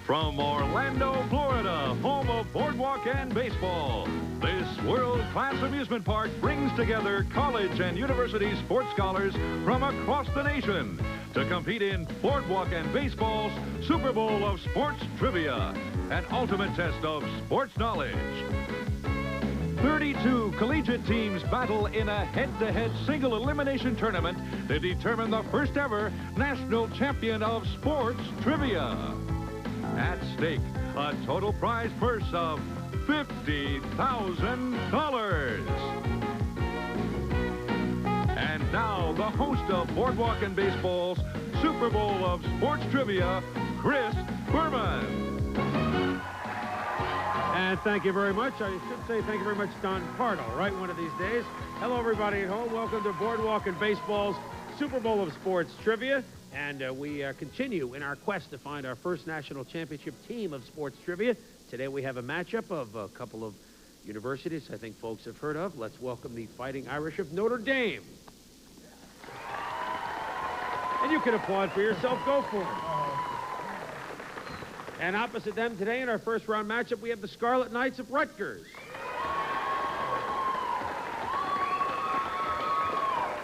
From Orlando, Florida, home of Boardwalk and baseball, this world-class amusement park brings together college and university sports scholars from across the nation to compete in Boardwalk and baseball's Super Bowl of Sports Trivia, an ultimate test of sports knowledge. 32 collegiate teams battle in a head-to-head single elimination tournament to determine the first ever national champion of sports trivia. At stake, a total prize purse of $50,000. And now, the host of Boardwalk and Baseball's Super Bowl of Sports Trivia, Chris Berman. And thank you very much. I should say thank you very much, Don Pardo, right, one of these days. Hello, everybody at home. Welcome to Boardwalk and Baseball's Super Bowl of Sports Trivia. And we continue in our quest to find our first national championship team of sports trivia. Today we have a matchup of a couple of universities I think folks have heard of. Let's welcome the Fighting Irish of Notre Dame. And you can applaud for yourself. Go for it. And opposite them today in our first round matchup, we have the Scarlet Knights of Rutgers.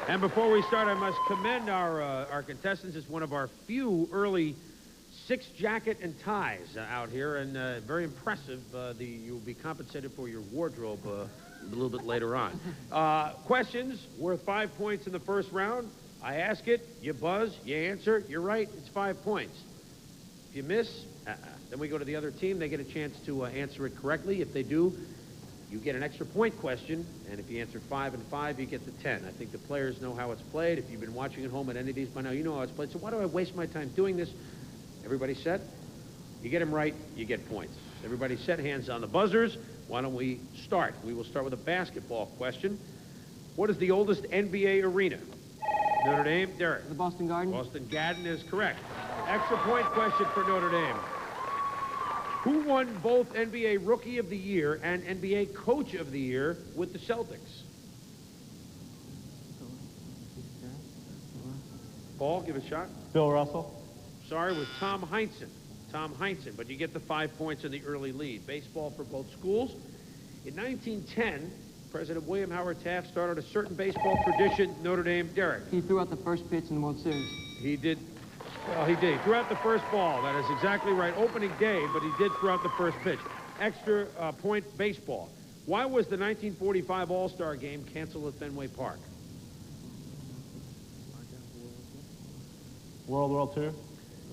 And before we start, I must commend our contestants. It's one of our few early six jacket and ties out here, and very impressive. You'll be compensated for your wardrobe a little bit later on. Questions worth 5 points in the first round. I ask it, you buzz, you answer, you're right, it's 5 points. If you miss, then we go to the other team. They get a chance to answer it correctly. If they do, you get an extra point question, and if you answer 5 and 5, you get the 10. I think the players know how it's played. If you've been watching at home at any of these by now, you know how it's played. So why do I waste my time doing this? Everybody set? You get them right, you get points. Everybody set, hands on the buzzers. Why don't we start? We will start with a basketball question. What is the oldest NBA arena? Notre Dame, Derek. The Boston Garden. Boston Garden is correct. Extra point question for Notre Dame. Who won both NBA Rookie of the Year and NBA Coach of the Year with the Celtics? Paul, give it a shot. Bill Russell. Sorry, it was Tom Heinsohn. Tom Heinsohn, but you get the 5 points in the early lead. Baseball for both schools. In 1910, President William Howard Taft started a certain baseball tradition. Notre Dame, Derek. He threw out the first pitch in the World Series. He did. Well, he did. He threw out the first ball. That is exactly right. Opening day, but he did throw out the first pitch. Extra point baseball. Why was the 1945 All-Star Game canceled at Fenway Park? World War II?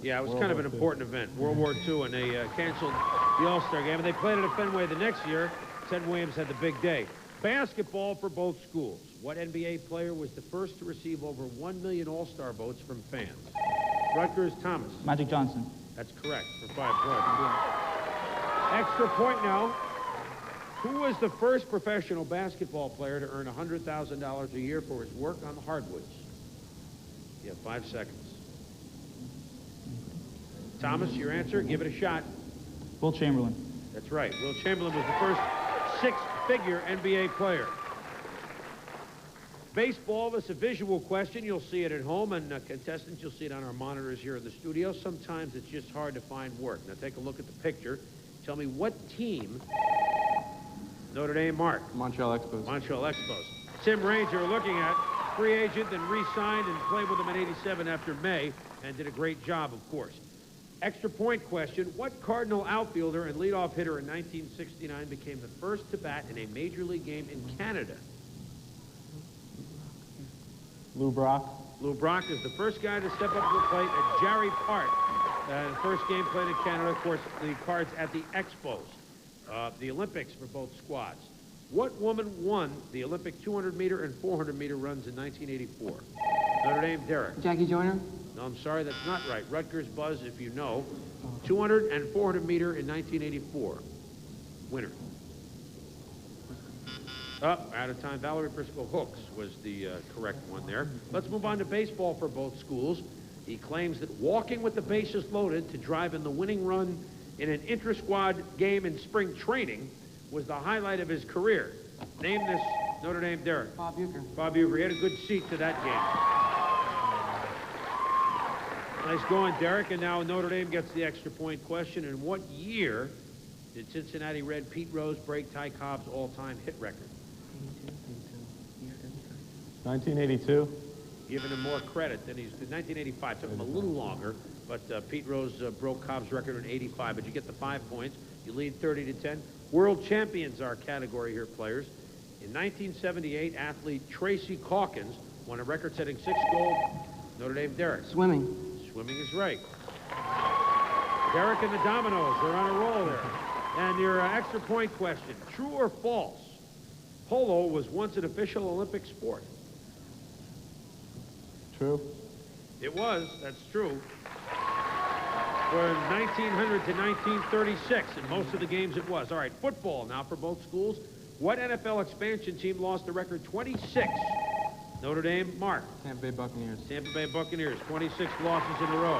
Yeah, it was kind of an important event. World War II, and they canceled the All-Star Game. And they played it at Fenway the next year. Ted Williams had the big day. Basketball for both schools. What NBA player was the first to receive over 1 million All-Star votes from fans? Rutgers, Thomas. Magic Johnson. That's correct, for 5 points. Extra point now. Who was the first professional basketball player to earn $100,000 a year for his work on the hardwoods? You have 5 seconds. Thomas, your answer, give it a shot. Will Chamberlain. That's right. Will Chamberlain was the first six-figure NBA player. Baseball, this is a visual question. You'll see it at home, and contestants, you'll see it on our monitors here in the studio. Sometimes it's just hard to find work. Now take a look at the picture. Tell me what team Notre Dame marked. Montreal Expos. Montreal Expos. Tim Ranger looking at, free agent, then re-signed and played with them in '87 after May, and did a great job, of course. Extra point question. What Cardinal outfielder and leadoff hitter in 1969 became the first to bat in a major league game in Canada? Lou Brock. Lou Brock is the first guy to step up to the plate at Jarry Park. The first game played in Canada, of course, the cards at the Expos. The Olympics for both squads. What woman won the Olympic 200-meter and 400-meter runs in 1984? Notre Dame, Derek. Jackie Joyner. No, I'm sorry, that's not right. Rutgers buzz if you know. 200 and 400-meter in 1984. Winner. Out of time. Valerie Briscoe Hooks was the correct one there. Let's move on to baseball for both schools. He claims that walking with the bases loaded to drive in the winning run in an intra-squad game in spring training was the highlight of his career. Name this Notre Dame, Derek. Bob Uecker. Bob Uecker. He had a good seat to that game. Nice going, Derek. And now Notre Dame gets the extra point question. In what year did Cincinnati Red Pete Rose break Ty Cobb's all-time hit record? 1982. Giving him more credit than he's... 1985 took him a little longer, but Pete Rose broke Cobb's record in 85. But you get the 5 points. You lead 30-10. World champions are our category here, players. In 1978, athlete Tracy Calkins won a record-setting 6 gold. Notre Dame, Derek. Swimming. Swimming is right. Derek and the Dominoes are on a roll there. And your extra point question, true or false? Polo was once an official Olympic sport. True. It was, that's true. From 1900 to 1936, in most of the games it was. All right, football now for both schools. What NFL expansion team lost a record 26? Notre Dame, Mark. Tampa Bay Buccaneers. Tampa Bay Buccaneers, 26 losses in a row.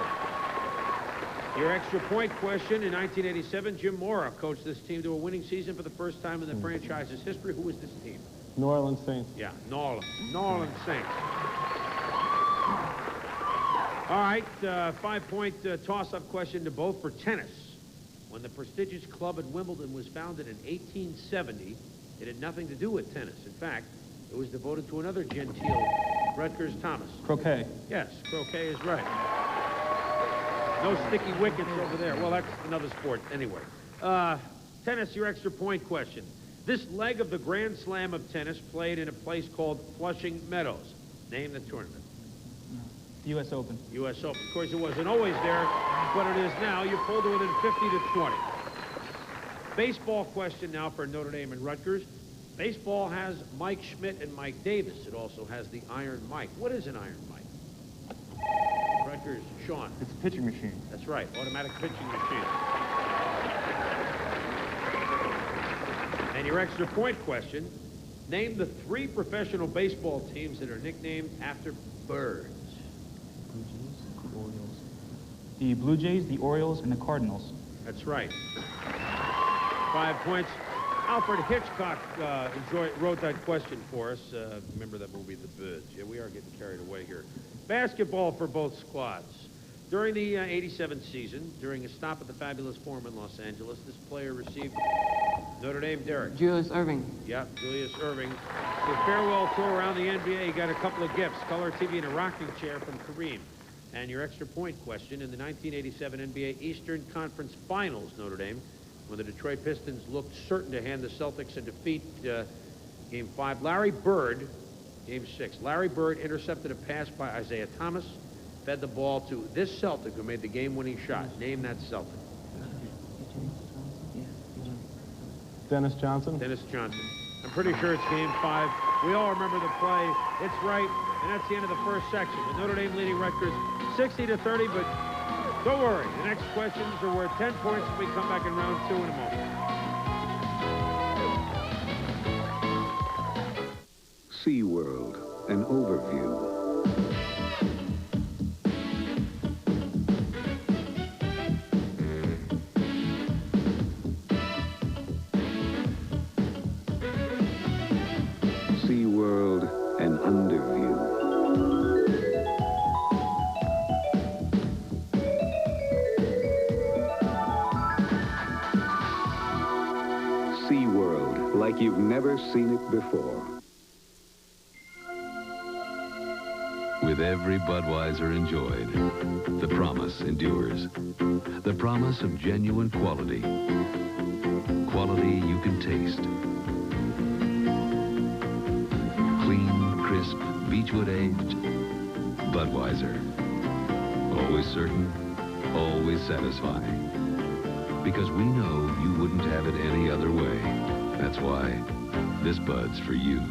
Your extra point question, in 1987, Jim Mora coached this team to a winning season for the first time in the franchise's history. Who was this team? New Orleans Saints. Yeah, New Orleans Saints. All right, 5-point toss-up question to both for tennis. When the prestigious club at Wimbledon was founded in 1870, it had nothing to do with tennis. In fact, it was devoted to another genteel, Rutgers Thomas. Croquet. Yes, croquet is right. No sticky wickets over there. Well, that's another sport anyway. Tennis, your extra point question. This leg of the Grand Slam of tennis played in a place called Flushing Meadows. Name the tournament. U.S. Open. U.S. Open. Of course, it wasn't always there, but it is now. You pulled it within 50-20. Baseball question now for Notre Dame and Rutgers. Baseball has Mike Schmidt and Mike Davis. It also has the Iron Mike. What is an Iron Mike? Rutgers, Sean. It's a pitching machine. That's right, automatic pitching machine. And your extra point question, name the 3 professional baseball teams that are nicknamed after birds. The Blue Jays, the Orioles, and the Cardinals. That's right. 5 points. Alfred Hitchcock wrote that question for us. Remember that movie, The Birds? Yeah, we are getting carried away here. Basketball for both squads. During the 87 season, during a stop at the Fabulous Forum in Los Angeles, this player received Notre Dame, Derek. Julius Irving. Yep, Julius Irving. The farewell tour around the NBA, he got a couple of gifts, color TV and a rocking chair from Kareem. And your extra point question, in the 1987 NBA Eastern Conference Finals, Notre Dame, when the Detroit Pistons looked certain to hand the Celtics a defeat, Game 5, Larry Bird, Game 6, Larry Bird intercepted a pass by Isaiah Thomas, fed the ball to this Celtic who made the game-winning shot. Name that Celtic. Dennis Johnson. Dennis Johnson. I'm pretty sure it's Game 5. We all remember the play. It's right, and that's the end of the first section. With Notre Dame leading Rutgers 60-30, but don't worry. The next questions are worth 10 points when we come back in round 2 in a moment. SeaWorld, an overview. SeaWorld, an underview. SeaWorld, like you've never seen it before. With every Budweiser enjoyed, the promise endures. The promise of genuine quality. Quality you can taste. Clean, crisp, Beechwood aged Budweiser. Always certain, always satisfying. Because we know you wouldn't have it any other way. That's why this Bud's for you.